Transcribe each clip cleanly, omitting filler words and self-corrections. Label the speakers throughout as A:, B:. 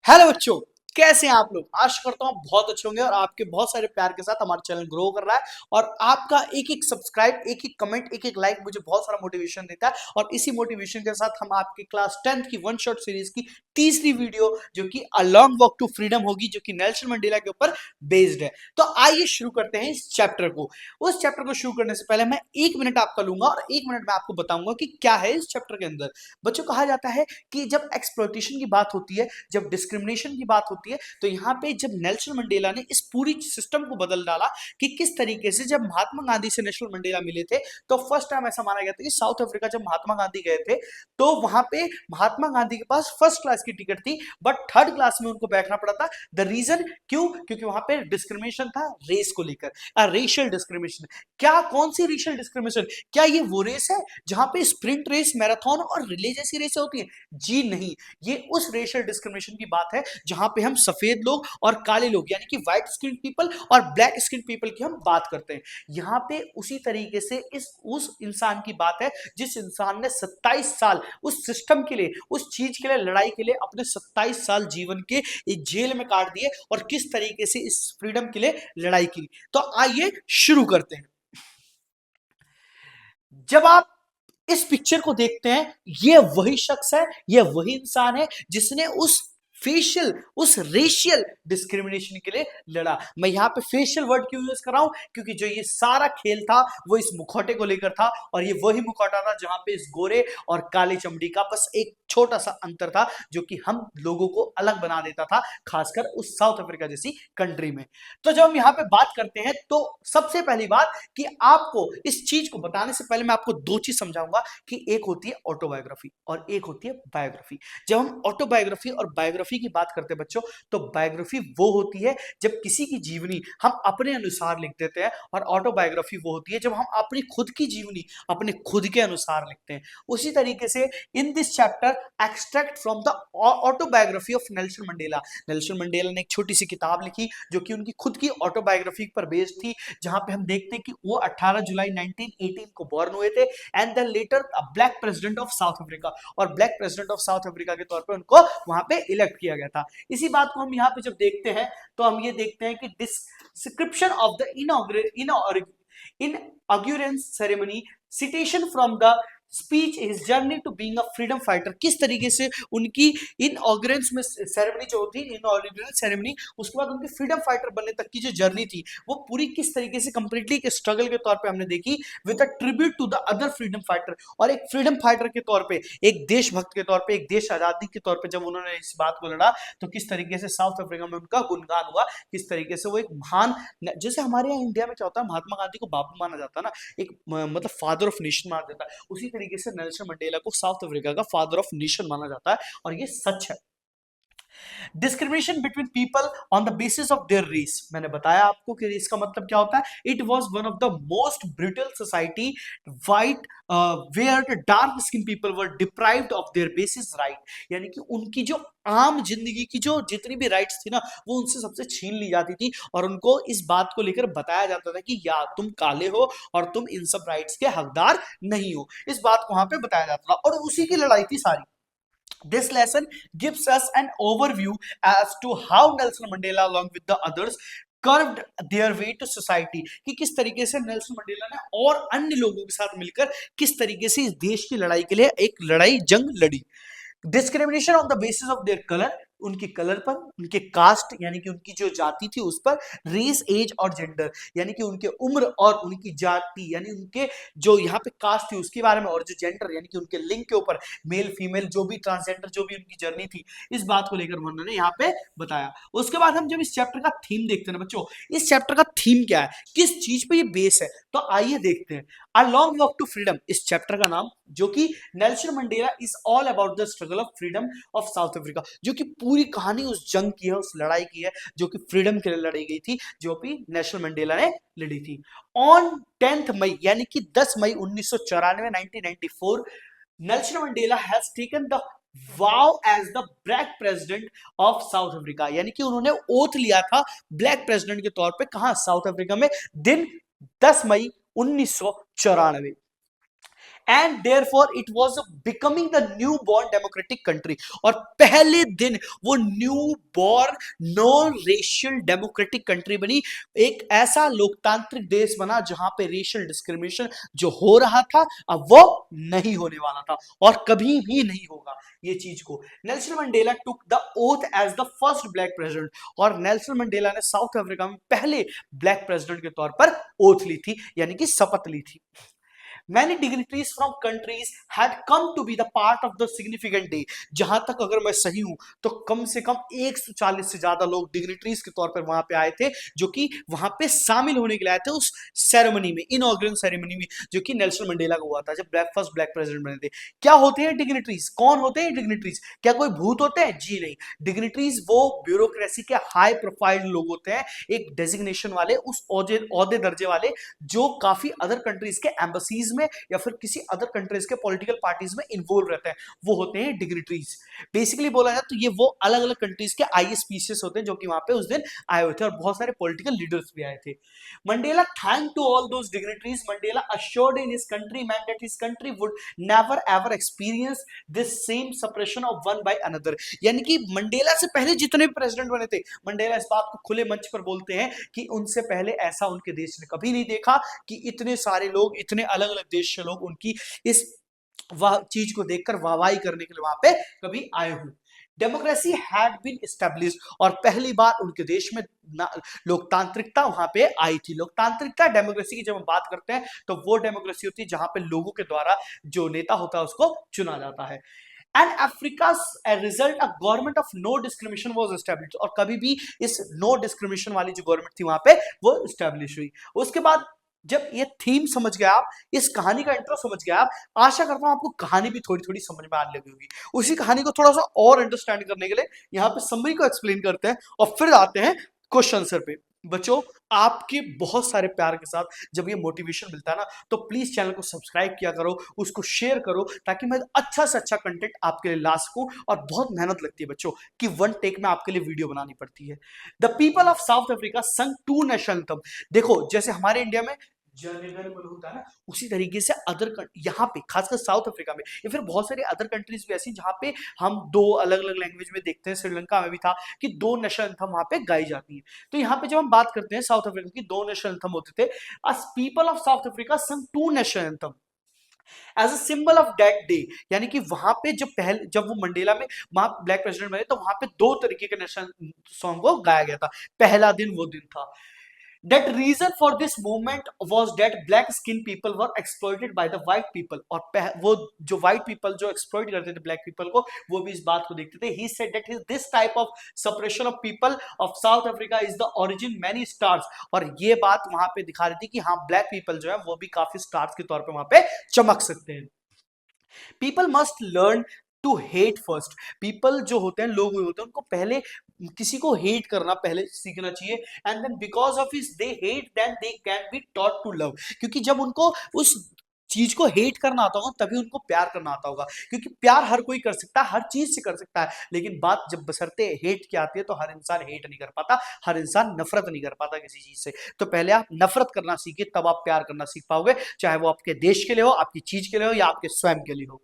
A: Hello बच्चों, कैसे हैं आप लोग। आशा करता हूं बहुत अच्छे होंगे और आपके बहुत सारे प्यार के साथ हमारा चैनल ग्रो कर रहा है। और आपका एक एक सब्सक्राइब, एक एक कमेंट, एक एक लाइक मुझे बहुत सारा मोटिवेशन देता है। और इसी मोटिवेशन के साथ हम आपके क्लास 10th की वन शॉट सीरीज की तीसरी वीडियो जो कि a long walk to freedom होगी, जो कि नेल्सन मंडेला के ऊपर बेस्ड है। तो आइए शुरू करते हैं इस चैप्टर को। उस चैप्टर को शुरू करने से पहले मैं 1 मिनट आपका लूंगा और 1 मिनट में आपको बताऊंगा कि क्या है इस चैप्टर के अंदर। बच्चों, कहा जाता है कि जब एक्सप्लॉइटेशन की बात होती है, जब डिस्क्रिमिनेशन की बात होती है, तो यहाँ पे जब नेल्सन मंडेला ने इस पूरी सिस्टम को बदल डाला कि किस तरीके से जब महात्मा गांधी से नेल्सन मंडेला मिले थे, तो फर्स्ट टाइम ऐसा माना गया था कि साउथ अफ्रीका जब महात्मा गांधी गए थे, तो वहां पे महात्मा गांधी के पास फर्स्ट क्लास की टिकट थी, बट थर्ड क्लास में उनको बैठना पड़ा था। द रीजन क्यों? क्योंकि वहां पे डिस्क्रिमिनेशन था रेस को लेकर, रेशियल डिस्क्रिमिनेशन। क्या, कौन सी रेशियल डिस्क्रिमिनेशन? क्या ये वो रेस है जहां पे स्प्रिंट रेस, मैराथन और रिले जैसी रेसें होती हैं? जी नहीं, ये उस रेशियल डिस्क्रिमिनेशन की बात है जहां पे हम सफेद लोग और काले लोग यानी कि व्हाइट स्किन पीपल और ब्लैक स्किन पीपल की हम बात करते हैं। यहां पे उसी तरीके से इस उस इंसान की बात है जिस इंसान ने 27 साल उस सिस्टम के लिए, उस चीज के लिए, लड़ाई के लिए अपने 27 साल जीवन के एक जेल में काट दिए और किस तरीके से इस फ्रीडम के लिए लड़ाई की। तो आइए शुरू करते हैं। जब आप इस पिक्चर को देखते हैं, ये वही शख्स है, ये वही इंसान है जिसने उस फेशियल, उस रेशियल डिस्क्रिमिनेशन के लिए लड़ा। मैं यहां पे फेशियल वर्ड क्यों यूज कर रहा हूं? क्योंकि जो ये सारा खेल था वो इस मुखौटे को लेकर था, और ये वही मुखौटा था जहां पे इस गोरे और काले चमड़ी का बस एक छोटा सा अंतर था जो कि हम लोगों को अलग बना देता था, खासकर उस साउथ अफ्रीका जैसी कंट्री में। तो जब हम यहां पे बात करते हैं, तो सबसे पहली बात कि आपको इस चीज को बताने से पहले मैं आपको दो चीज समझाऊंगा कि एक होती है ऑटोबायोग्राफी और एक होती है बायोग्राफी। जब हम ऑटोबायोग्राफी और बायोग्राफी की बात करते हैं बच्चों, तो बायोग्राफी वो होती है जब किसी की जीवनी हम अपने अनुसार लिख देते हैं, और ऑटोबायोग्राफी वो होती है जब हम अपनी खुद की जीवनी अपने खुद के अनुसार लिखते हैं। उसी तरीके से in this chapter extract from the autobiography of Nelson Mandela, Nelson Mandela ने एक छोटी सी किताब लिखी जो कि उनकी खुद की ऑटोबायोग्राफी पर बेस्ड थी, जहां पे हम देखते हैं कि वो 18 जुलाई 1918 को बॉर्न हुए थे, and then later black president of South Africa, और black president of South Africa के तौर पे उनको वहां पे इलेक्ट किया गया था। इसी बात को हम यहाँ पे जब देखते हैं, तो हम ये देखते हैं कि description of the inauguration ceremony, citation from the speech, his journey to being a freedom fighter. किस तरीके से उनकी इनऑग्रेंस में सेरेमनी जो होती है, इनऑग्रेंस सेरेमनी, उसके बाद उनकी फ्रीडम फाइटर बनने तक की जो जर्नी थी, वो पूरी किस तरीके से कंप्लीटली एक स्ट्रगल के तौर पे हमने देखी, with a tribute to the other freedom fighter. और एक फ्रीडम फाइटर के तौर पे, एक देशभक्त के तौर पे, एक देश आजादी के तौर पे जब उन्होंने इस बात को लड़ा, तो किस तरीके से साउथ अफ्रीका में उनका गुणगान हुआ, किस तरीके से वो एक महान, जैसे हमारे यहाँ इंडिया में क्या होता है, महात्मा गांधी को बापू माना जाता है ना, एक मतलब फादर ऑफ नेशन माना जाता है, उसी तरीके से नेल्सन मंडेला को साउथ अफ्रीका का फादर ऑफ नेशन माना जाता है, और ये सच है। Discrimination between people on the basis of their race, मैंने बताया आपको कि रेस का मतलब क्या होता है। It was one of the most brutal society, white, where dark skin people were deprived of their basis right, यानी कि उनकी जो आम जिंदगी की जो जितनी भी राइट्स थी ना, वो उनसे सबसे छीन ली जाती थी, और उनको इस बात को लेकर बताया जाता था कि या तुम काले हो और तुम इन सब राइट्स के हकदार नहीं हो। इस बात को वहां पे बताया जाता था, और उसी की लड़ाई थी सारी। This lesson gives us an overview as to how Nelson Mandela, along with the others, curved their way to society, कि किस तरीके से नेल्सन मंडेला ने और अन्य लोगों के साथ मिलकर किस तरीके से इस देश की लड़ाई के लिए एक लड़ाई जंग लड़ी। Discrimination on the basis of their colour, उनके कलर पर, उनके कास्ट यानी कि उनकी जो जाति थी उस पर, रेस, एज और जेंडर यानी कि उनके उम्र और उनकी जाति यानी उनके जो यहाँ पे कास्ट थी उसके बारे में, और जो जेंडर यानी कि उनके लिंग के ऊपर, मेल फीमेल जो भी, ट्रांसजेंडर जो भी उनकी जर्नी थी, इस बात को लेकर उन्होंने यहाँ पे बताया। उसके बाद हम जब इस चैप्टर का थीम देखते हैं ना बच्चों, इस चैप्टर का थीम क्या है, किस चीज पे ये बेस है, तो आइए देखते हैं। A long walk to freedom, इस चैप्टर का नाम, जो कि Nelson Mandela is all about the struggle of freedom of South Africa, जो कि पूरी कहानी उस जंग की है, उस लड़ाई की है जो कि फ्रीडम के लिए लड़ी गई थी, जो भी नेल्सन मंडेला ने लड़ी थी। ऑन 10th मई यानी कि 10 मई 1994, 1994, Nelson Mandela has taken the vow as the black president of South Africa, यानी कि उन्होंने ओथ लिया था ब्लैक प्रेसिडेंट के तौर पे, कहां, साउथ अफ्रीका में, दिन 10 मई 1994। And therefore it was becoming the new born democratic country. और पहले दिन वो new born non racial democratic country बनी, एक ऐसा लोकतांत्रिक देश बना जहां पे रेशियल डिस्क्रिमिनेशन जो हो रहा था अब वो नहीं होने वाला था और कभी भी नहीं होगा ये चीज को। Nelson Mandela took the oath as the first black president, और नेल्सन मंडेला ने साउथ अफ्रीका में पहले ब्लैक प्रेसिडेंट के तौर पर ओथ ली थी, यानी कि शपथ ली थी। Many dignitaries from countries had come to be the part of the significant day। जहां तक अगर मैं सही हूं तो कम से कम 140 से ज्यादा लोग डिग्निटरीज के तौर पर वहां पे आए थे, जो कि वहां पे शामिल होने के लिए आए थे उस सेरेमनी में, इनॉग्रेशन सेरेमनी में, जो कि नेल्सन मंडेला का हुआ था जब फर्स्ट ब्लैक प्रेसिडेंट बने थे। क्या होते हैं डिग्निटरीज, कौन होते हैं डिग्निटरीज, क्या कोई भूत होते हैं? जी नहीं, डिग्निटरीज वो ब्यूरोक्रेसी के हाई प्रोफाइल लोग होते हैं, एक डेजिग्नेशन वाले, उस औहदे दर्जे वाले, जो काफी अदर कंट्रीज के एम्बेसीज में या फिर किसी अदर कंट्रीज के पॉलिटिकल पार्टीज में इन्वॉल्व रहते हैं, वो होते हैं डिग्निटरीज। बेसिकली बोला जाए तो ये वो अलग अलग कंट्रीज के आईएसपीसीएस होते हैं जो कि वहां पे उस दिन आए हुए थे, और बहुत सारे पॉलिटिकल लीडर्स भी आए थे। Mandela thank to all those dignitaries. Mandela assured in his countrymen that his country would never ever experience this same suppression of one by another। यानी कि मंडेला से पहले जितने भी प्रेसिडेंट बने थे, मंडेला इस बात को खुले मंच पर बोलते हैं कि उनसे पहले ऐसा उनके देश ने कभी नहीं देखा कि इतने सारे लोग, इतने अलग अलग देश के लोग उनकी इस वह चीज को देखकर वाहवाही करने के लिए वहां पे कभी आए हों। डेमोक्रेसी हैड बीन एस्टेब्लिश्ड, और पहली बार उनके देश में लोकतांत्रिकता वहां पे आई थी। लोकतांत्रिकता, डेमोक्रेसी की जब हम बात करते हैं तो वो डेमोक्रेसी होती है जहां पे लोगों के द्वारा जो नेता होता है उसको चुना जाता है। And Africa's result a government of no discrimination was established, और कभी भी इस नो डिस्क्रिमिनेशन वाली जो गवर्नमेंट थी वहां पे वो एस्टैब्लिश हुई। उसके बाद जब ये थीम समझ गया आप, इस कहानी का इंट्रो समझ गया आप, आशा करता हूं आपको कहानी भी थोड़ी थोड़ी समझ में आने लगी होगी। उसी कहानी को थोड़ा सा और अंडरस्टैंड करने के लिए यहाँ पे समरी को एक्सप्लेन करते हैं और फिर आते हैं क्वेश्चन आंसर पे। बच्चों, आपके बहुत सारे प्यार के साथ जब ये मोटिवेशन मिलता है ना, तो प्लीज चैनल को सब्सक्राइब किया करो, उसको शेयर करो, ताकि मैं अच्छा से अच्छा कंटेंट आपके लिए ला सकूं। और बहुत मेहनत लगती है बच्चों कि वन टेक में आपके लिए वीडियो बनानी पड़ती है। The people of South Africa sang to national anthem. देखो, जैसे हमारे इंडिया में जनगण मन होता है ना, उसी तरीके से अदर यहाँ पे खासकर साउथ अफ्रीका में या फिर बहुत सारी अदर कंट्रीज भी ऐसी जहाँ पे हम दो अलग अलग लैंग्वेज में देखते हैं। श्रीलंका में भी था कि दो नेशनल एंथम वहां पे गाई जाती है। तो यहाँ पे जब हम बात करते हैं साउथ अफ्रीका की, दो नेशनल एंथम होते थे। Us people of South Africa sang to national anthem as a symbol of that day. यानी कि वहां पे जब वो मंडेला में वहां ब्लैक प्रेसिडेंट बने तो वहां पे दो तरीके के नेशनल सॉन्ग को गाया गया था। पहला दिन वो दिन था। That reason for this movement was that black skin people were exploited by the white people। और वो जो white people जो exploit करते थे black people को, वो भी इस बात को देखते थे। He said that this type of suppression of people of South Africa is the origin many stars। और ये बात वहां पे दिखा रही थी कि हाँ, black people जो है वो भी काफी स्टार्स के तौर पे वहां पे चमक सकते हैं। People must learn to hate first. People जो होते हैं, लोग होते हैं, उनको पहले किसी को हेट करना पहले सीखना चाहिए। And then because of is they hate then they can be taught to love. क्योंकि जब उनको उस चीज को हेट करना आता होगा तभी उनको प्यार करना आता होगा। क्योंकि प्यार हर कोई कर सकता है, हर चीज से कर सकता है, लेकिन बात जब बशर्ते हेट की आती है तो हर इंसान हेट नहीं कर पाता, हर इंसान नफरत नहीं कर पाता किसी चीज से। तो पहले आप नफरत करना सीखिए, तब आप प्यार करना सीख पाओगे, चाहे वो आपके देश के लिए हो, आपकी चीज के लिए हो, या आपके स्वयं के लिए हो।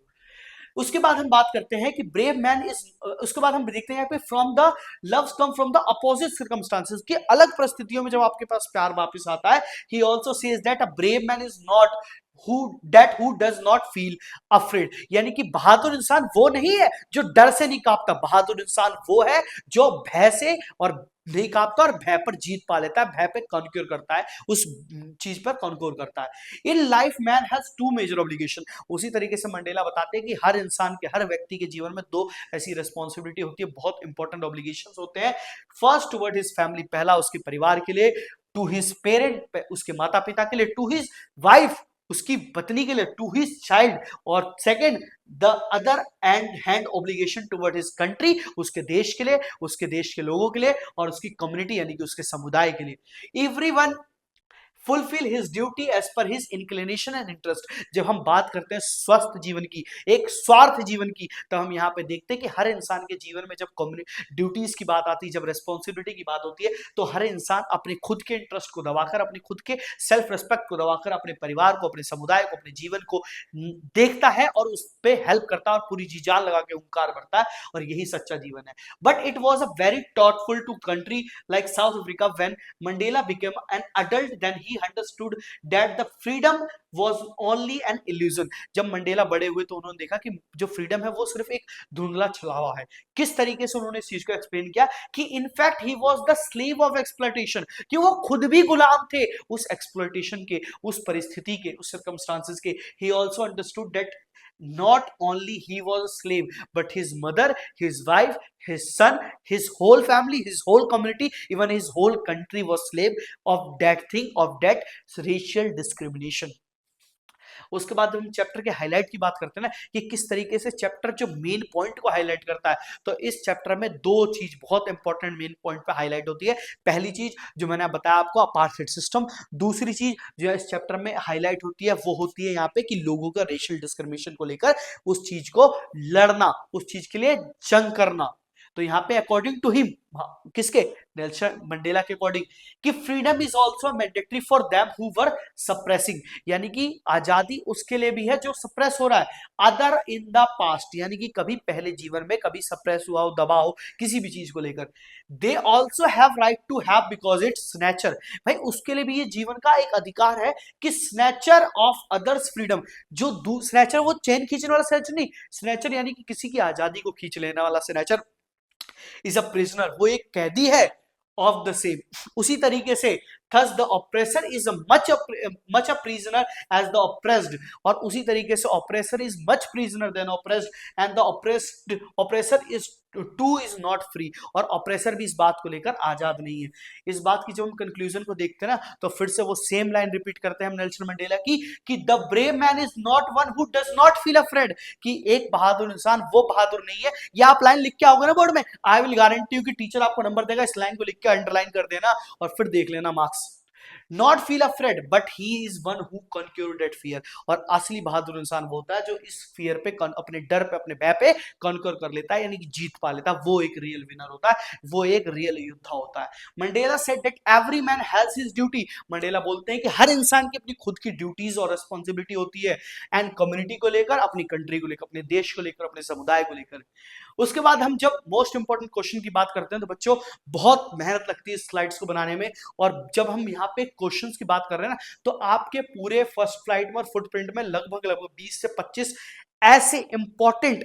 A: उसके बाद हम बात करते हैं कि ब्रेव मैन इज, उसके बाद हम देखते हैं यहाँ पे from the loves come from the opposite circumstances, कि अलग परिस्थितियों में जब आपके पास प्यार वापस आता है। He also says that a brave man is not who does not feel afraid। यानी कि बहादुर इंसान वो नहीं है जो डर से नहीं कांपता, बहादुर इंसान वो है जो भय से और नहीं कांपता और भय पर जीत पा लेता है, भय पे कॉन्क्योर करता है, उस चीज पर कॉन्क्योर करता है। In life man has two major obligation. उसी तरीके से मंडेला बताते हैं कि हर इंसान के, हर व्यक्ति के जीवन में दो ऐसी रिस्पॉन्सिबिलिटी होती है, बहुत इंपॉर्टेंट ऑब्लिगेशन होते हैं। फर्स्ट टुवर्ड हिज फैमिली, पहला उसके परिवार के लिए, टू हिज पेरेंट, उसके माता पिता के लिए, टू हिज वाइफ, उसकी पत्नी के लिए, टू हिज चाइल्ड, और second the other and hand obligation toward his country, उसके देश के लिए, उसके देश के लोगों के लिए, और उसकी कम्युनिटी यानी कि उसके समुदाय के लिए। Everyone fulfill his duty as per his inclination and interest। जब हम बात करते हैं स्वस्थ जीवन की, एक स्वार्थ जीवन की, तो हम यहाँ पे देखते हैं कि हर इंसान के जीवन में जब ड्यूटीज की बात आती है, जब रेस्पॉन्सिबिलिटी की बात होती है, तो हर इंसान अपने खुद के इंटरेस्ट को दबाकर, अपने खुद के सेल्फ रेस्पेक्ट को दबाकर अपने परिवार को, अपने समुदाय को, अपने जीवन को देखता है और उस पर हेल्प करता है और पूरी जी जान लगा के हुंकार भरता है, और यही सच्चा जीवन है। But it was a very thoughtful to country like South Africa when Mandela became an adult, then he understood that the freedom was only an illusion। जब मंडेला बड़े हुए तो उन्होंने देखा कि जो फ्रीडम है वो सिर्फ एक धुंधला छलावा है। किस तरीके से उन्होंने इस चीज को एक्सप्लेन किया कि in fact he was the slave of exploitation, कि वो खुद भी गुलाम थे उस एक्सप्लॉयटेशन के, उस परिस्थिति के, उस सर्कमस्टांसेस के। ही also understood that not only he was a slave, but his mother, his wife, his son, his whole family, his whole community, even his whole country was slave of that thing, of that racial discrimination। उसके बाद हम chapter के highlight की बात करते हैं ना, कि किस तरीके से चैप्टर जो मेन पॉइंट को हाईलाइट करता है, तो इस चैप्टर में दो चीज बहुत इंपॉर्टेंट मेन पॉइंट पे हाईलाइट होती है। पहली चीज जो मैंने बताया आपको, अपार्थाइड सिस्टम। दूसरी चीज जो इस चैप्टर में हाईलाइट होती है वो होती है यहाँ पे कि लोगों का रेशियल डिस्क्रिमिनेशन को लेकर उस चीज को लड़ना, उस चीज के लिए जंग करना। तो यहाँ पे अकॉर्डिंग टू हिम, किसके, नेल्सन मंडेला के अकॉर्डिंग, कि freedom is also mandatory for them who were suppressing, यानी कि आजादी उसके लिए भी है जो सप्रेस हो रहा है, अदर इन द पास्ट, यानी कि कभी पहले जीवन में कभी सप्रेस हुआ हो, दबा हो किसी भी चीज को लेकर। They also have right to have because it's snatcher, भाई उसके लिए भी ये जीवन का एक अधिकार है कि स्नैचर ऑफ अदर्स फ्रीडम, जो स्नैचर वो चैन खींचने वाला स्नैचर नहीं, स्नैचर यानी कि किसी की आजादी को खींच लेने वाला स्नैचर इज अ प्रिजनर, वो एक कैदी है ऑफ द सेम। उसी तरीके से thus the oppressor is much a prisoner as the oppressed, और उसी तरीके से oppressor is much prisoner than oppressed, and the oppressor is two is not free, और ऑपरेसर भी इस बात को लेकर आजाद नहीं है। इस बात की जब हम कंक्लूजन को देखते हैं ना, तो फिर से वो सेम लाइन रिपीट करते हैं हम नेल्सन मंडेला की, कि the brave man is not one who does not feel afraid, कि एक बहादुर इंसान वो बहादुर नहीं है। ये आप लाइन लिख के आओगे ना बोर्ड में, आई विल गारंटी यू कि टीचर आपको नंबर देगा, इस लाइन को लिख के अंडरलाइन कर देना और फिर देख लेना marks. Not feel afraid but he is one who conquer that fear, और असली बहादुर इंसान वो होता है जो इस फियर पे, अपने डर पे, अपने भय पे कॉन्क्यूर कर लेता है, यानी कि जीत पा लेता है। वो एक रियल विनर होता है, वो एक रियल योद्धा होता है। Mandela said that every man has his duty, Mandela बोलते हैं कि हर इंसान की अपनी खुद की ड्यूटीज और रिस्पॉन्सिबिलिटी होती है, एंड कम्युनिटी को लेकर, अपनी कंट्री को लेकर, अपने देश को लेकर, अपने समुदाय को लेकर। उसके बाद हम जब मोस्ट इंपॉर्टेंट क्वेश्चन की बात करते हैं तो बच्चों बहुत मेहनत लगती है स्लाइड्स को बनाने में, और जब हम यहाँ पे क्वेश्चंस की बात कर रहे हैं ना, तो आपके पूरे फर्स्ट फ्लाइट में और फुटप्रिंट में लगभग 20 से 25 ऐसे इंपॉर्टेंट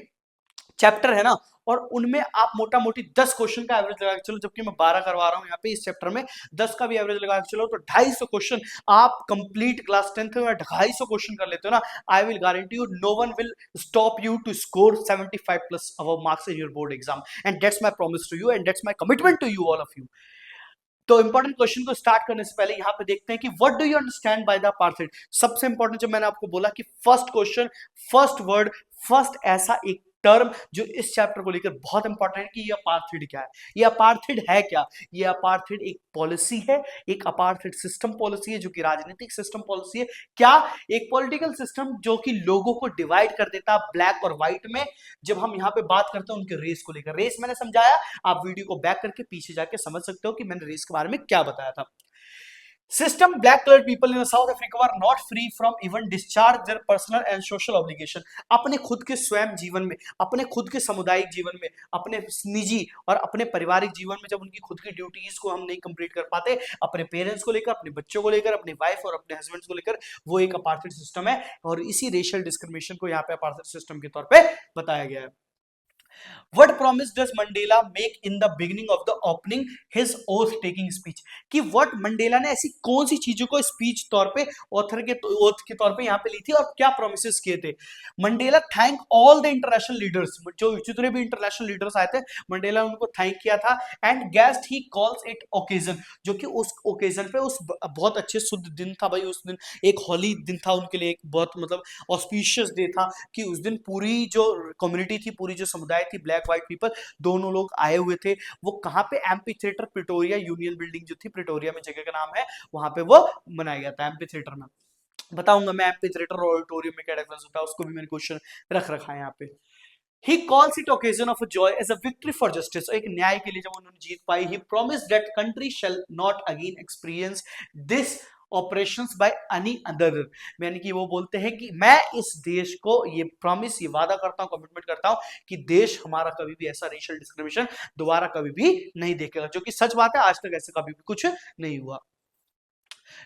A: चैप्टर है ना, और उनमें आप मोटा मोटी 10 क्वेश्चन का एवरेज लगा के चलो, जबकि मैं 12 करवा रहा हूं यहाँ पे इस चैप्टर में, 10 का भी एवरेज लगा के चलो तो 250 क्वेश्चन आप कंप्लीट क्लास 10th में 250 क्वेश्चन कर लेते हो ना, I will guarantee you no one will stop you to score 75 plus above marks in your board exam, and that's my promise to you, and that's my commitment to you all of you. तो important question को start करने से पहले यहां पे देखते हैं कि what do you understand by the apartheid. सबसे इंपॉर्टेंट जो मैंने आपको बोला कि first question, first word, first ऐसा एक टर्म जो इस चैप्टर को लेकर बहुत इंपॉर्टेंट है कि ये अपार्थाइड क्या है। ये अपार्थाइड है क्या? ये अपार्थाइड एक पॉलिसी है, एक अपार्थाइड सिस्टम पॉलिसी है जो कि राजनीतिक सिस्टम पॉलिसी है। क्या? एक पॉलिटिकल सिस्टम जो कि लोगों को डिवाइड कर देता है ब्लैक और व्हाइट में। जब हम यहाँ पे बात करते हैं उनके रेस को लेकर, रेस मैंने समझाया, आप वीडियो को बैक करके पीछे जाके समझ सकते हो कि मैंने रेस के बारे में क्या बताया था। System black colored people in South Africa were not free from even discharge their personal and social obligation। अपने खुद के स्वयं जीवन में, अपने खुद के सामुदायिक जीवन में, अपने निजी और अपने पारिवारिक जीवन में जब उनकी खुद की ड्यूटीज को हम नहीं कंप्लीट कर पाते, अपने पेरेंट्स को लेकर, अपने बच्चों को लेकर, अपनी वाइफ और अपने हस्बैंड्स को लेकर, वो एक अपार्थाइड सिस्टम है, और इसी रेशियल डिस्क्रिमिनेशन को यहाँ पे अपार्थाइड सिस्टम के तौर पे बताया गया है। What promise does Mandela make in the beginning of the opening his oath taking speech? कि what मंडेला ने ऐसी कौन सी चीजों को स्पीच तौर पे, ऑथर के ओथ के तौर पे यहाँ पे ली थी और क्या प्रोमिसेस किए थे? Mandela thank all the international leaders, जो जितने भी इंटरनेशनल लीडर्स आए थे मंडेला उनको थैंक किया था, and guest he calls it occasion, जो कि उस ओकेजन पे, उस बहुत अच्छे शुद्ध दिन था भाई, उस दिन एक होली दिन था उनके लिए, एक बहुत मतलब ऑस्पिशियस डे था, कि उस दिन पूरी जो कम्युनिटी थी, पूरी जो समुदाय आई थी, ब्लैक व्हाइट पीपल दोनों लोग आए हुए थे। वो कहाँ पे, amphi theatre Pretoria, union building जो थी प्रिटोरिया में, जगह का नाम है, वहां पे वो बनाया गया था एम्पी थिएटर में। बताऊंगा मैं एम्पी थिएटर और ऑडिटोरियम में क्या डिफरेंस होता है, उसको भी मैंने क्वेश्चन रख रखा है यहाँ पे। He calls it occasion of a joy as a victory for justice. एक न्याय के लिए जब उन्होंने जीत पाई, he promised that country shall not again experience this operations by any other. यानी कि वो बोलते हैं कि मैं इस देश को ये प्रॉमिस, ये वादा करता हूँ, कमिटमेंट करता हूँ कि देश हमारा कभी भी ऐसा रेशियल डिस्क्रिमिनेशन दोबारा कभी भी नहीं देखेगा, जो कि सच बात है, आज तक ऐसे कभी भी कुछ नहीं हुआ।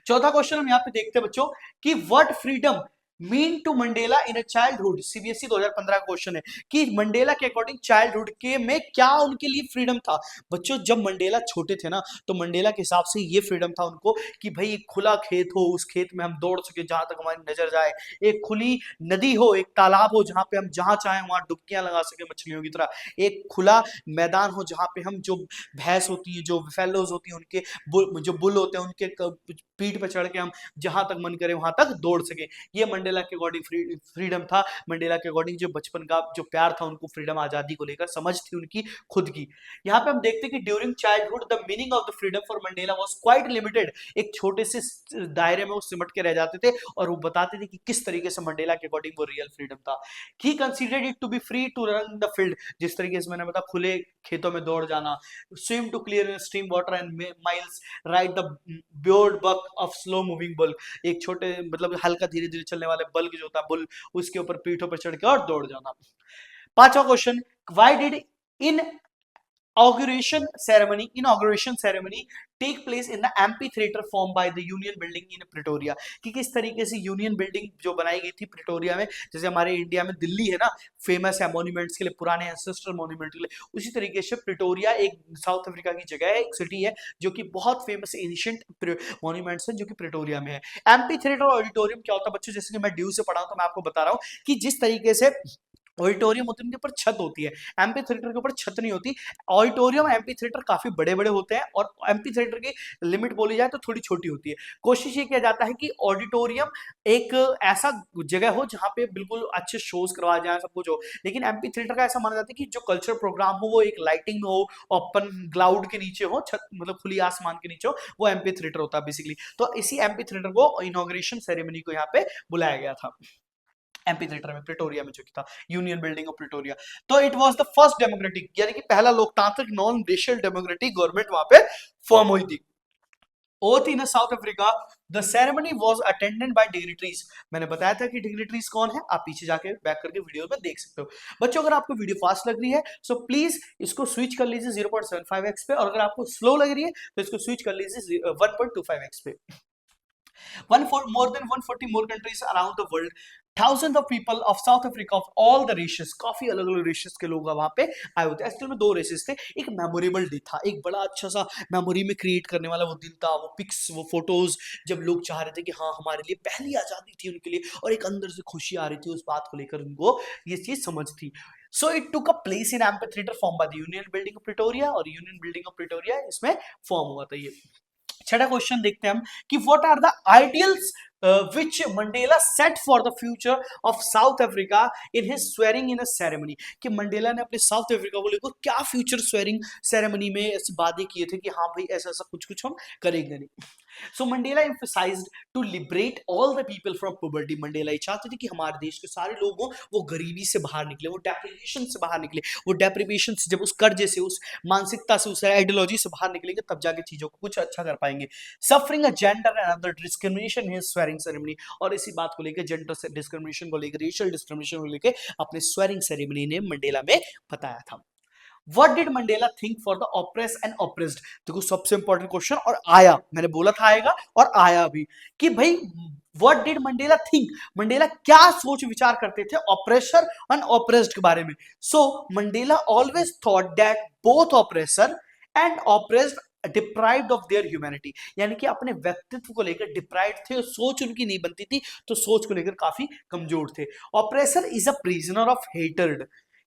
A: चौथा क्वेश्चन हम यहाँ पे देखते हैं बच्चों कि what freedom mean to Mandela in a childhood. CBSE 2015 का क्वेश्चन है कि मंडेला के अकॉर्डिंग चाइल्डहुड के में क्या उनके लिए फ्रीडम था। बच्चों जब मंडेला छोटे थे ना, तो मंडेला के हिसाब से ये फ्रीडम था उनको कि भाई एक खुला खेत हो, उस खेत में हम दौड़ सके जहां तक हमारी नजर जाए, एक खुली नदी हो, एक तालाब हो जहां पे हम जहां चाहें वहां डुबकियां लगा सके मछलियों की तरह, एक खुला मैदान हो जहां पे हम जो भैंस होती है, जो फेलोज होती है, उनके जो बुल होते हैं, उनके पीठ पे चढ़ के हम जहां तक मन करे वहां तक दौड़ सके। ये मंडेला के अकॉर्डिंग फ्रीडम था। मंडेला के अकॉर्डिंग जो बचपन का जो प्यार था, उनको फ्रीडम, आजादी को लेकर समझ थी उनकी खुद की। यहाँ पे हम देखते हैं कि during childhood the meaning of the freedom for Mandela was quite limited. एक छोटे से दायरे में वो सिमट के रह जाते थे और वो बताते थे कि किस तरीके से मंडेला के अकॉर्डिंग वो रियल फ्रीडम था। He considered it to be free to run the field, जिस तरीके से मैंने बताया, खुले खेतों में दौड़ जाना, swim to clear stream water and miles, ride the broad back of slow moving bull, एक छोटे मतलब हल्का धीरे धीरे चलने वाले बल्क जो होता है बुल, उसके ऊपर पीठों पर चढ़ के और दौड़ जाना। पांचवा question, why did in inauguration ceremony take place in the amphitheater formed by the Union Building in Pretoria, कि किस तरीके से यूनियन बिल्डिंग जो बनाई गई थी प्रिटोरिया में, जैसे हमारे इंडिया में दिल्ली है ना फेमस है मॉन्यूमेंट्स के लिए, पुराने एंसेस्ट्रल मॉन्यूमेंट के लिए, उसी तरीके से प्रिटोरिया एक साउथ अफ्रीका की जगह है, एक सिटी है जो कि बहुत फेमस एंशिएंट मॉन्यूमेंट्स है जो कि प्रिटोरिया में है। एम्पी थिएटर और ऑडिटोरियम क्या होता है बच्चों, जैसे कि मैं ड्यू से पढ़ा हूं तो मैं आपको बता रहा हूं कि जिस तरीके से ऑडिटोरियम होते हैं उनके ऊपर छत होती है, एम्पी थिएटर के ऊपर छत नहीं होती। ऑडिटोरियम एम्पी थिएटर काफी बड़े बड़े होते हैं और एम्पी थिएटर की लिमिट बोली जाए तो थोड़ी छोटी होती है। कोशिश ये किया जाता है कि ऑडिटोरियम एक ऐसा जगह हो जहां पे बिल्कुल अच्छे शोज करवाए जाए, सब कुछ हो, लेकिन एम्पी थिएटर का ऐसा माना जाता है कि जो कल्चरल प्रोग्राम हो वो एक लाइटिंग में हो, ओपन क्लाउड के नीचे हो, छत मतलब खुली आसमान के नीचे हो, वो एम्पी थिएटर होता है बेसिकली। तो इसी एम्पी थिएटर को इनॉग्रेशन सेरेमनी को यहाँ पे बुलाया गया था, एम्पी थिएटर में प्रिटोरिया में जो था यूनियन बिल्डिंग ऑफ प्रिटोरिया। तो it was the first democratic, यानी कि पहला लोकतांत्रिक नॉन रेशियल डेमोक्रेटिक गवर्नमेंट वहां पे फॉर्म हुई थी। Oath in south Africa, the ceremony was attended by dignitaries. मैंने बताया था कि डिग्निटरीज कौन है, आप पीछे जाके बैक करके वीडियो में देख सकते हो। बच्चों अगर आपको वीडियो फास्ट लग रही है सो प्लीज इसको स्विच कर लीजिए 0.75x पे, और अगर आपको स्लो लग रही है तो इसको स्विच कर लीजिए 1.25x पे। More than 140 more countries around the world, thousands of people of South Africa of all the races, काफी अलग अलग रेसेस के लोग वहां पे आए होते हैं। एक्चुअल में दो रेसेस थे, एक मेमोरेबल डे था, एक बड़ा अच्छा सा मेमोरी में क्रिएट करने वाला वो दिन था, वो पिक्स, वो फोटोज, जब लोग चाह रहे थे कि हाँ हमारे लिए पहली आजादी थी उनके लिए, और एक अंदर से खुशी आ रही थी उस बात को लेकर, उनको ये चीज समझ थी। So it took a place in amphitheater formed by the Union Building of Pretoria, और Union Building of Pretoria इसमें फॉर्म हुआ था ये। छठा क्वेश्चन देखते हैं हम कि what are the ideals which Mandela set for the future of South Africa in his swearing in a ceremony, कि मंडेला ने अपने साउथ अफ्रीका को लेकर क्या फ्यूचर स्वेरिंग सेरेमनी में ऐसी बातें किए थे कि हाँ भाई ऐसा ऐसा कुछ कुछ हम करेंगे नहीं। So Mandela emphasized to liberate all the people from poverty। Mandela ये चाहते थे कि हमारे देश के सारे लोग हों वो गरीबी से बाहर निकले, वो डेप्रिवेशन से बाहर निकले, वो डेप्रिवेशन से, जब उस कर्जे से, उस मानसिकता से, उस आइडियोलॉजी से बाहर निकलेंगे तब जाके चीजों को कुछ अच्छा कर पाएंगे। Suffering a gender and other discrimination in swearing ceremony, और इसी बात को लेकर, जेंडर डिस्क्रिमिनेशन को लेकर, रेशियल डिस्क्रिमिनेशन को लेकर अपने स्वेरिंग सेरेमनी ने मंडेला में बताया था। What did Mandela think for the oppressed and oppressed? देखो सबसे इंपॉर्टेंट क्वेश्चन, और आया, मैंने बोला था आएगा और आया भी, कि भाई What did Mandela think? Mandela क्या सोच विचार करते थे ऑपरेसर एंड ऑपरेस्ड के बारे में। So Mandela always thought that both oppressor and oppressed deprived of their humanity, यानी कि अपने व्यक्तित्व को लेकर डिप्राइव्ड थे, सोच उनकी नहीं बनती थी, तो सोच को लेकर काफी कमजोर थे। Oppressor is a prisoner of hatred,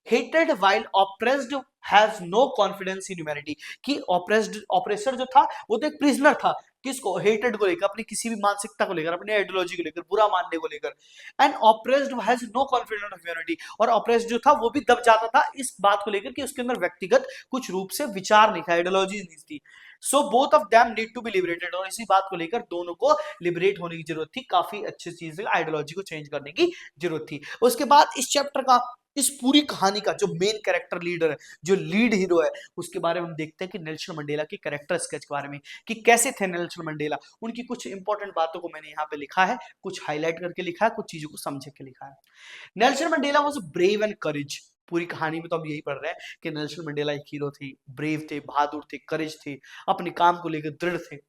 A: hated while oppressed has no confidence in humanity, कि oppressed ऑपरेसर जो था वो तो एक प्रिजनर था, किसको, हेटेड को लेकर, अपनी किसी भी मानसिकता को लेकर, अपने आइडियोलॉजी को लेकर, बुरा मानने को लेकर, and oppressed has no confidence of humanity, और ऑपरेस्ड जो था वो भी दब जाता था इस बात को लेकर कि उसके अंदर व्यक्तिगत कुछ रूप से विचार नहीं था, आइडियोलॉजी नहीं थी। So both of them need to be liberated, और इसी बात को लेकर दोनों को लिबरेट होने की जरूरत थी, काफी अच्छी चीज है, आइडियोलॉजी को चेंज करने की जरूरत थी। उसके बाद इस चैप्टर का, इस पूरी कहानी का जो मेन कैरेक्टर लीडर है, जो लीड हीरो है, उसके बारे में हम देखते हैं कि नेल्सन मंडेला की कैरेक्टर स्केच के बारे में, कि कैसे थे नेल्सन मंडेला, उनकी कुछ इंपॉर्टेंट बातों को मैंने यहाँ पे लिखा है, कुछ हाईलाइट करके लिखा है, कुछ चीजों को समझ के लिखा है। Nelson Mandela was brave and courage, पूरी कहानी में तो हम यही पढ़ रहे हैं कि नेल्सन मंडेला एक हीरो थे, ब्रेव थे, बहादुर थे, करेज थे, अपने काम को लेकर दृढ़ थे।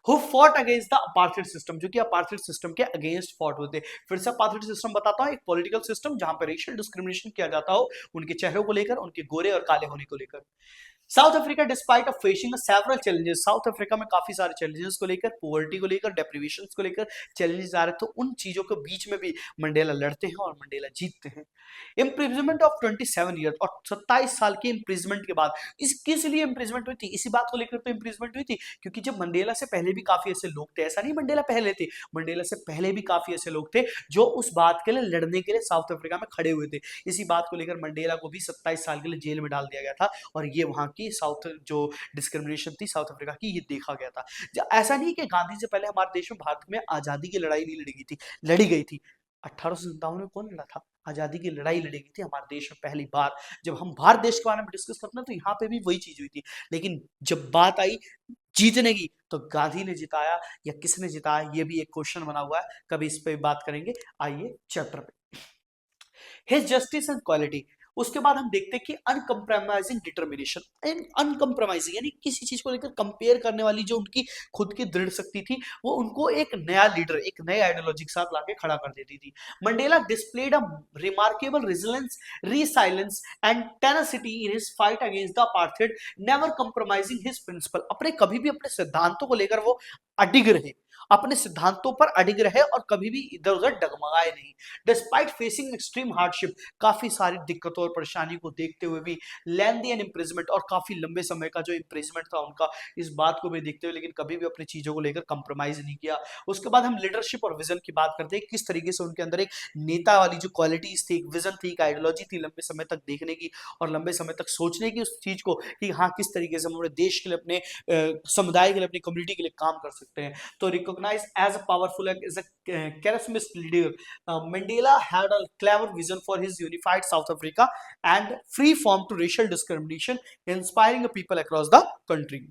A: Who fought against the apartheid system, जो कि अपार्थाइड सिस्टम के अगेंस्ट फॉट होते। फिर से अपार्थाइड सिस्टम बताता हूं, एक पॉलिटिकल सिस्टम जहां पर रेशियल डिस्क्रिमिनेशन किया जाता हो, उनके चेहरों को लेकर, उनके गोरे और काले होने को लेकर। South Africa despite of facing several challenges, south Africa में काफी सारे चैलेंजेस को लेकर, पॉवर्टी को लेकर, डेप्रिवेशन को लेकर चैलेंजेस आ रहे, तो उन चीजों के बीच में भी मंडेला लड़ते हैं और मंडेला जीतते हैं। इम्प्रिजमेंट ऑफ 27 ईयर, और 27 साल के इम्प्रिजमेंट के बाद, इस किस लिए इम्प्रिजमेंट हुई थी, इसी बात को लेकर तो इम्प्रिजमेंट हुई थी, क्योंकि जब मंडेला से पहले भी काफी ऐसे लोग थे, ऐसा नहीं मंडेला पहले थे, मंडेला से पहले भी काफी ऐसे लोग थे जो उस बात के लिए लड़ने के लिए साउथ अफ्रीका में खड़े हुए थे। इसी बात को लेकर मंडेला को भी 27 साल के लिए जेल में डाल दिया गया था, और ये वहां की साउथ जो डिस्क्रिमिनेशन थी साउथ अफ्रीका की, ये देखा गया था। ऐसा नहीं कि गांधी से पहले हमारे देश में, भारत में आजादी की लड़ाई नहीं लड़ी गई थी, लड़ी गई थी। 1857 में कौन लड़ा था, आजादी की लड़ाई लड़ी गई थी हमारे देश में पहली बार। जब हम भारत देश के बारे में डिस्कस करते हैं तो यहाँ पे भी वही चीज हुई थी, लेकिन जब बात आई जीतने की तो गांधी ने जिताया या किसने जिताया, ये भी एक क्वेश्चन बना हुआ है, कभी इस पे बात करेंगे। आइए चैप्टर पे, हिज जस्टिस एंड क्वालिटी। उसके बाद हम देखते हैं कि अनकम्प्रोमाइजिंग डिटर्मिनेशन, अनकम्प्रोमाइजिंग यानी किसी चीज को लेकर कंपेयर करने वाली जो उनकी खुद की दृढ़ शक्ति थी, वो उनको एक नया लीडर, एक नए आइडियोलॉजी के साथ लाके खड़ा कर देती थी। Mandela displayed a remarkable resilience, resilience and tenacity in his fight against the apartheid, never compromising his principle, अपने कभी भी अपने सिद्धांतों को लेकर वो अडिग रहे, अपने सिद्धांतों पर अडिग रहे और कभी भी इधर उधर डगमगाए नहीं। डिस्पाइट फेसिंग एक्सट्रीम हार्डशिप, काफी सारी दिक्कतों और परेशानी को देखते हुए भी, लेंदी एंड इम्प्रिजमेंट, और काफी लंबे समय का जो इम्प्रिजमेंट था उनका, इस बात को भी देखते हुए, लेकिन कभी भी अपनी चीजों को लेकर कंप्रोमाइज नहीं किया। उसके बाद हम लीडरशिप और विजन की बात करते हैं, किस तरीके से उनके अंदर एक नेता वाली जो क्वालिटीज थी, एक विजन थी, एक आइडियोलॉजी थी लंबे समय तक देखने की और लंबे समय तक सोचने की उस चीज को, कि हाँ किस तरीके से हम अपने देश के लिए, अपने समुदाय के लिए, अपनी कम्युनिटी के लिए काम कर सकते हैं। तो recognise as a powerful, as a charismatic leader, Mandela had a clever vision for his unified South Africa and free form to racial discrimination, inspiring people across the country.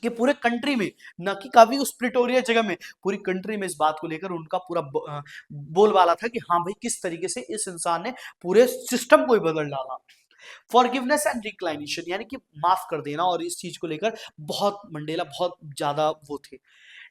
A: कि पूरे कंट्री में, न कि कभी उस प्रिटोरिया जगह में, पूरी कंट्री में इस बात को लेकर उनका पूरा बोलबाला था कि हाँ भाई किस तरीके से इस इंसान ने पूरे सिस्टम को ही बदल डाला। फॉरगिवनेस एंड रिक्लाइनेशन यानी कि माफ कर देना, और इस चीज को लेकर बहुत मंडेला बहुत ज्यादा वो थे।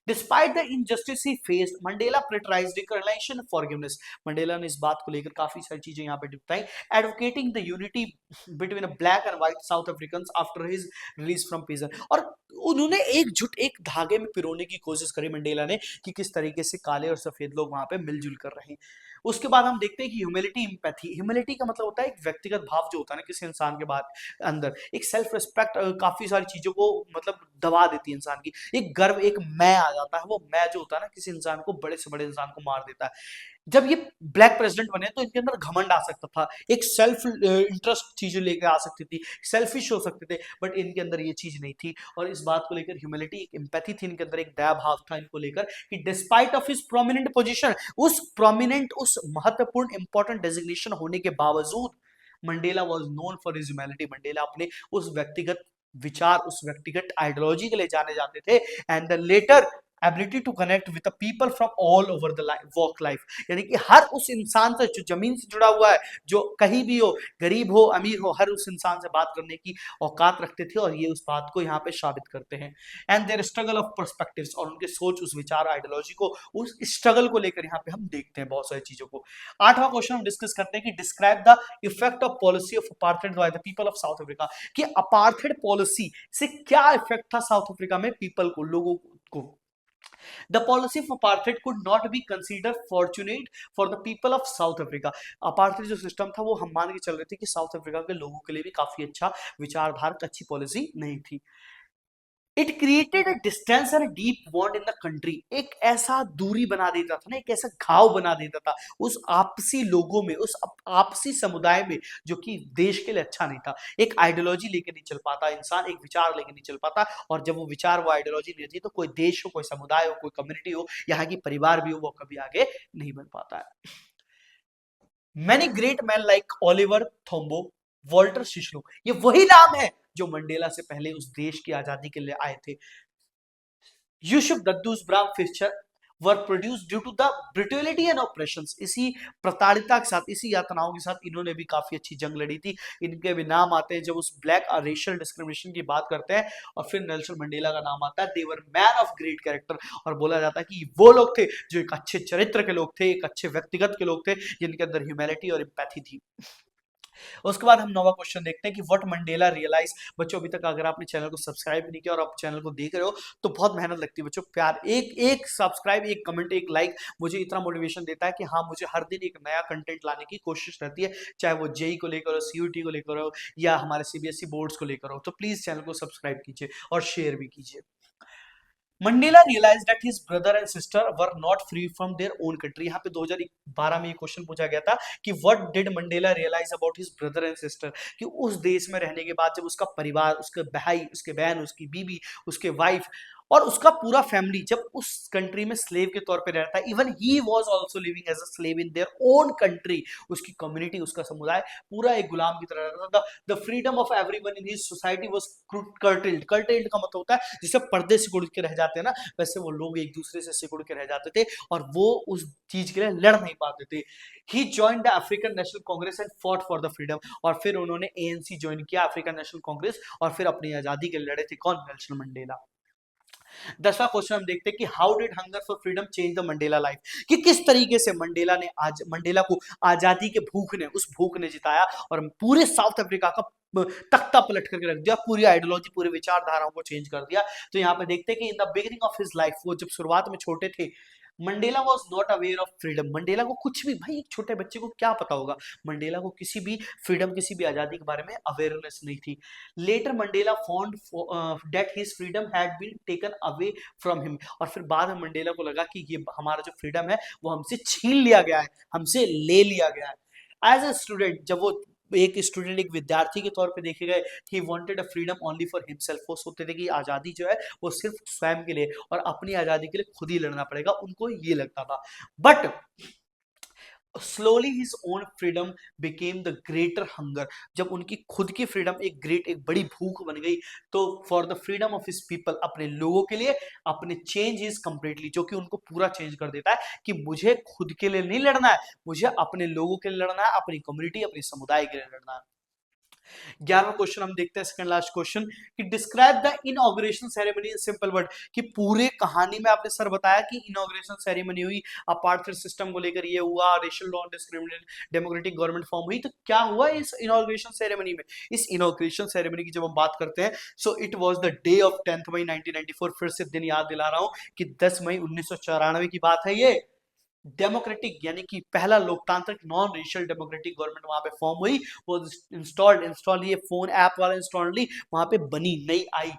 A: Despite the injustice he faced, Mandela prioritised recognition and forgiveness, Mandela ने इस बात को लेकर काफी सारी चीजें यहाँ पे बताई। Advocating the unity between black and white south African after his release from prison, और उन्होंने एकजुट एक धागे में पिरोने की कोशिश करी मंडेला ने, कि किस तरीके से काले और सफेद लोग वहां पे मिलजुल कर रहे हैं। उसके बाद हम देखते हैं कि ह्यूमिलिटी, एम्पैथी, ह्यूमिलिटी का मतलब होता है एक व्यक्तिगत भाव जो होता है ना किसी इंसान के बाद अंदर, एक सेल्फ रिस्पेक्ट, काफी सारी चीजों को मतलब दबा देती है इंसान की, एक गर्व, एक मैं आ जाता है, वो मैं जो होता है ना किसी इंसान को, बड़े से बड़े इंसान को मार देता है। जब ये ब्लैक प्रेसिडेंट बने तो इनके अंदर घमंड आ सकता था, एक सेल्फ इंटरेस्ट चीजें लेकर आ सकती थी, सेल्फिश हो सकते थे, बट इनके अंदर ये चीज नहीं थी, और इस बात को लेकर ह्यूमिलिटी, एक एम्पैथी थी इनके अंदर, एक दया भाव था इनको लेकर, कि despite of his prominent position, उस प्रोमिनेंट, उस महत्वपूर्ण इंपॉर्टेंट डेजिग्नेशन होने के बावजूद, Mandela was known for his humanity, Mandela अपने उस व्यक्तिगत विचार, उस व्यक्तिगत आइडियोलॉजी के लिए जाने जाते थे, and the latter ability to connect with people from all over the work life, यानी कि हर उस इंसान से जो जमीन से जुड़ा हुआ है, जो कहीं भी हो, गरीब हो अमीर हो, हर उस इंसान से बात करने की औकात रखते थे, और ये उस बात को यहाँ पे साबित करते हैं। And their struggle of perspectives, और उनके सोच, उस विचार, आइडियोलॉजी को, उस स्ट्रगल को लेकर यहाँ पे हम देखते हैं बहुत सारी चीजों को। 8वां क्वेश्चन हम डिस्कस करते हैं कि describe the effect of policy of apartheid by the people of South Africa, कि अपार्थाइड पॉलिसी से क्या इफेक्ट था साउथ अफ्रीका में पीपल को, लोगों को। The policy of apartheid could not be considered fortunate for the people of South Africa. Apartheid जो system था वो हम मान के चल रहे थे कि साउथ अफ्रीका के लोगों के लिए भी काफी अच्छा विचारधारक अच्छी पॉलिसी नहीं थी. It created a distance and deep bond in the country. एक ऐसा दूरी बना देता था ना, एक ऐसा घाव बना देता था उस आपसी लोगों में, उस आपसी समुदाय में, जो कि देश के लिए अच्छा नहीं था. एक आइडियोलॉजी लेके नहीं चल पाता इंसान, एक विचार लेके नहीं चल पाता, और जब वो विचार वो आइडियोलॉजी नहीं रहती तो कोई देश हो, कोई समुदाय हो, कोई कम्युनिटी हो, यहाँ की परिवार भी हो, वो कभी आगे नहीं बढ़ पाता है. Many great man like Oliver Tambo, Walter Sisulu, ये वही नाम है जो मंडेला से पहले उस देश की आजादी के लिए आए थे. Yusuf Dadoo Bram Fischer were produced due to the brutality and oppressions. इसी प्रताड़िता के साथ, इसी यातनाओं के साथ इन्होंने भी काफी अच्छी जंग लड़ी थी. इनके भी नाम आते हैं जब उस ब्लैक और रेशियल डिस्क्रिमिनेशन की बात करते हैं, और फिर नेल्सन मंडेला का नाम आता है. दे वर मैन ऑफ ग्रेट कैरेक्टर, और बोला जाता है कि वो लोग थे जो एक अच्छे चरित्र के लोग थे, एक अच्छे व्यक्तिगत के लोग थे, जिनके अंदर ह्यूमैनिटी और एम्पैथी थी. उसके बाद हम नवा क्वेश्चन देखते हैं कि व्हाट मंडेला रियलाइज. बच्चों अभी तक अगर आपने चैनल को सब्सक्राइब नहीं किया और आप चैनल को देख रहे हो तो बहुत मेहनत लगती है बच्चों. प्यार, एक एक सब्सक्राइब, एक कमेंट, एक लाइक मुझे इतना मोटिवेशन देता है कि हाँ, मुझे हर दिन एक नया कंटेंट लाने की कोशिश रहती है, चाहे वो जेई को लेकर हो, सीयूटी को लेकर हो, या हमारे सीबीएसई बोर्ड्स को लेकर हो. तो प्लीज चैनल को सब्सक्राइब कीजिए और शेयर भी कीजिए. Mandela realise that his brother and sister were not free from their own country. यहाँ पे 2012 में ये क्वेश्चन पूछा गया था कि what did Mandela realise about his brother and sister, कि उस देश में रहने के बाद जब उसका परिवार, उसके भाई, उसके बहन, उसकी बीवी, उसके वाइफ और उसका पूरा फैमिली जब उस कंट्री में स्लेव के तौर पे रहता है, even he was also living as a slave in their own country. उसकी कम्युनिटी, उसका समुदाय पूरा एक गुलाम की तरह रहता था. The freedom of everyone in his society was curtailed. Curtailed का मतलब होता है जिसे पर्दे सिकुड़ के रह जाते हैं ना, वैसे वो लोग एक दूसरे से सिकुड़ के रह जाते थे और वो उस चीज के लिए लड़ नहीं पाते थे. He joined the African National Congress and fought for the freedom, और फिर उन्होंने एएनसी ज्वाइन किया, अफ्रीकन नेशनल कांग्रेस, और फिर अपनी आजादी के लिए लड़े थे. कौन? Nelson Mandela. 10वां क्वेश्चन हम देखते हैं कि how did hunger for freedom change the Mandela life, कि किस तरीके से मंडेला ने आज मंडेला को आजादी के भूख ने, उस भूख ने जिताया और पूरे साउथ अफ्रीका का तख्ता पलट करके रख दिया, पूरी आइडियोलॉजी, पूरी विचारधाराओं को चेंज कर दिया. तो यहाँ पे देखते हैं कि in the beginning of his life, वो जब शुरुआत में छोटे थे, Mandela was not aware of freedom. Mandela को कुछ भी, भाई एक छोटे बच्चे को क्या पता होगा, मंडेला को किसी भी फ्रीडम, किसी भी आजादी के बारे में अवेयरनेस नहीं थी. Later Mandela found that his freedom had been taken away from him, और फिर बाद में मंडेला को लगा कि ये हमारा जो फ्रीडम है वो हमसे छीन लिया गया है, हमसे ले लिया गया है. एज ए स्टूडेंट, जब वो एक स्टूडेंट, एक विद्यार्थी के तौर पे देखे गए, he wanted a freedom only for himself. वो सोचते थे कि आजादी जो है वो सिर्फ स्वयं के लिए, और अपनी आजादी के लिए खुद ही लड़ना पड़ेगा, उनको ये लगता था. But slowly his own freedom became the greater hunger. जब उनकी खुद की फ्रीडम एक ग्रेट, एक बड़ी भूख बन गई, तो for the freedom of his people, अपने लोगों के लिए, अपने चेंज इज कंप्लीटली, जो कि उनको पूरा चेंज कर देता है कि मुझे खुद के लिए नहीं लड़ना है, मुझे अपने लोगों के लिए लड़ना है, अपनी कम्युनिटी, अपने समुदाय के लिए लड़ना है. 11वां क्वेश्चन हम देखते हैं, सेकंड लास्ट क्वेश्चन, कि describe the inauguration ceremony in simple word. कि पूरे कहानी में आपने सर बताया कि इनॉग्रेशन सेरेमनी हुई, अपार्थाइड सिस्टम को लेकर ये हुआ, racial law discriminate, democratic government form हुई. तो क्या हुआ इस इनॉग्रेशन सेरेमनी में? इस इनॉग्रेशन सेरेमनी की जब हम बात करते हैं, so it was the day of 10 मई 1994. फिर से दिन याद दिला रहा हूं कि 10 मई 1994 की बात है ये. डेमोक्रेटिक यानी कि पहला लोकतांत्रिक नॉन रेशियल डेमोक्रेटिक गवर्नमेंट वहां पे फॉर्म हुई. वो इंस्टॉल ये फोन ऐप वाला इंस्टॉल नहीं, वहां पे बनी, नई आई.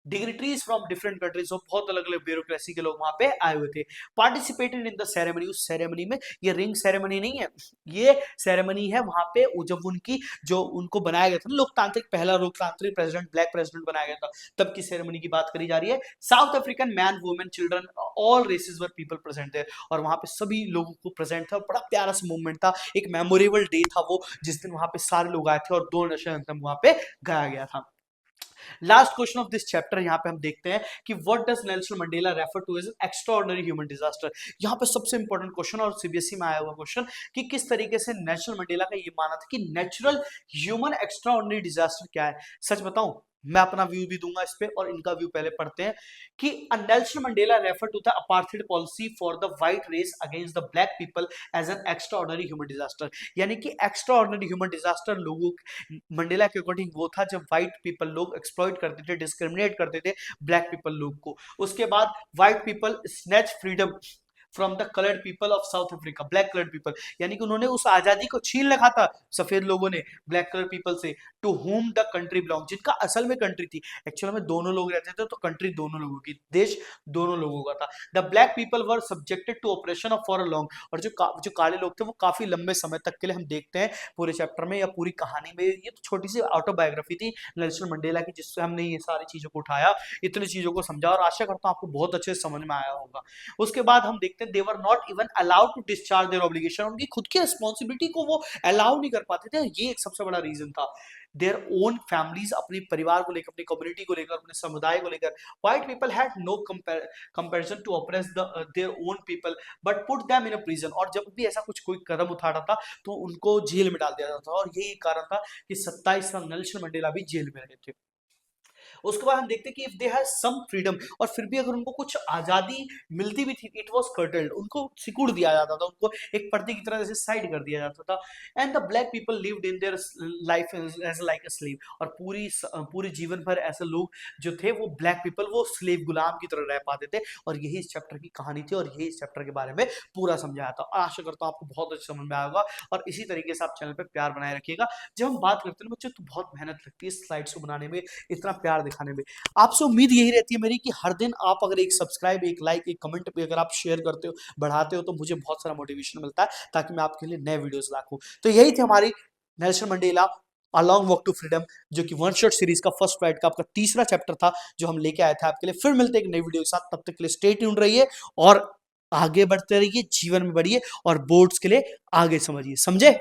A: डिग्निटरीज फ्रॉम डिफरेंट कंट्रीज, बहुत अलग अलग ब्यूरोक्रेसी के लोग वहां पे आए हुए थे. पार्टिसिपेटेड इन द सेरेमनी, उस सेरेमनी में, ये रिंग सेरेमनी नहीं है, ये सेरेमनी है वहां पे जब उनकी, जो उनको बनाया गया था लोकतांत्रिक, पहला लोकतांत्रिक प्रेसिडेंट, ब्लैक प्रेसिडेंट बनाया गया था, तब की सेरेमनी की बात करी जा रही है. South African man, women, children, all races were people present थे, और वहां पे सभी लोगों को प्रेजेंट था. बड़ा प्यारा सा मूवमेंट था, एक मेमोरेबल डे था वो, जिस दिन वहां पे सारे लोग आए थे और 2 नेशनल एंथम वहां पे गाया गया था. Last question of this chapter, यहां पे हम देखते हैं कि what does Nelson Mandela refer to as an extraordinary human disaster. यहां पे सबसे इंपॉर्टेंट क्वेश्चन, और सीबीएसई में आया हुआ क्वेश्चन, कि किस तरीके से नेल्सन मंडेला का ये माना था कि नेचुरल ह्यूमन एक्स्ट्राऑर्डिनरी डिजास्टर क्या है. सच बताऊं, मैं अपना व्यू भी दूंगा इस पे, और इनका व्यू पहले पढ़ते हैं कि Nelson Mandela refer to the apartheid policy for the white race against the black people as an extraordinary human disaster. यानी कि एक्स्ट्रा ऑर्डिनरी ह्यूमन डिजास्टर लोगों, मंडेला के अकॉर्डिंग वो था जब व्हाइट पीपल लोग एक्सप्लॉइट करते थे, डिस्क्रिमिनेट करते थे ब्लैक पीपल लोग को। उसके बाद white people snatch freedom from the coloured people of South Africa, black coloured people, यानी कि उन्होंने उस आजादी को छीन रखा था सफेद लोगों ने ब्लैक कलर पीपल से, to home the country belong, जिनका असल में कंट्री थी, एक्चुअल में दोनों लोग रहते थे तो कंट्री दोनों लोगों की, देश दोनों लोगों का था। The black people were subjected to operation of for a long, और जो काले लोग थे वो काफी लंबे समय तक के लिए, हम देखते हैं पूरे चैप्टर में या पूरी कहानी में, ये तो छोटी सी ऑटोबायोग्राफी थी नेल्सन मंडेला की, जिससे हमने ये सारी चीजों को उठाया, इतनी चीजों को समझा, और आशा करता हूं आपको बहुत अच्छे से समझ में आया होगा। उसके बाद हम देखते हैं they were not even allowed to discharge their obligation, उनकी खुद की रिस्पॉन्सिबिलिटी को वो अलाउ नहीं कर पाते थे, ये एक सबसे बड़ा रीजन था। देयर ओन फैमिलीज, अपने परिवार को लेकर, अपनी कम्युनिटी को लेकर, अपने समुदाय को लेकर, white people had no comparison to oppress their own people but put them in a prison, और जब भी ऐसा कुछ कोई कदम उठाता था तो उनको जेल में डाल दिया जाता था, और यही कारण था कि 27 साल नेल्सन मंडेला भी जेल में रहे थे। उसके बाद हम देखते हैं कि if they have some freedom, और फिर भी अगर उनको कुछ आजादी मिलती भी थी, इट वाज कर्टल्ड, उनको सिकुड़ दिया जाता था, उनको एक पर्दे की तरह जैसे साइड कर दिया जाता था। And the black people lived in their life as like a slave, और पूरी जीवन भर ऐसे लोग जो थे वो ब्लैक पीपल वो स्लेव गुलाम की तरह रह पाते थे, और यही इस चैप्टर की कहानी थी, और यही इस चैप्टर के बारे में पूरा समझाया था। आशा करता हूँ आपको बहुत अच्छा समझ में आया होगा, और इसी तरीके से आप चैनल पे प्यार बनाए रखिएगा। जब हम बात करते हैं बच्चों तो बहुत मेहनत लगती है स्लाइड्स को बनाने में, इतना प्यार दिखाने में। आपसे उम्मीद यही रहती है मेरी कि हर दिन आप अगर एक सब्सक्राइब, एक लाइक, एक कमेंट पे अगर आप शेयर करते हो, बढ़ाते हो, तो मुझे बहुत सारा मोटिवेशन मिलता है, ताकि मैं आपके लिए नए वीडियोस लाऊं। तो यही थी हमारी Nelson Mandela a long walk to freedom, जो कि वन शॉट सीरीज का फर्स्ट राइड का आपका तीसरा चैप्टर था, जो हम लेके आए थे आपके लिए। फिर मिलते हैं एक नई वीडियो के साथ, तब तक के लिए स्टे ट्यून्ड रहिए और आगे बढ़ते रहिए, जीवन में बढ़िए, और बोर्ड्स के लिए आगे समझिए, समझे।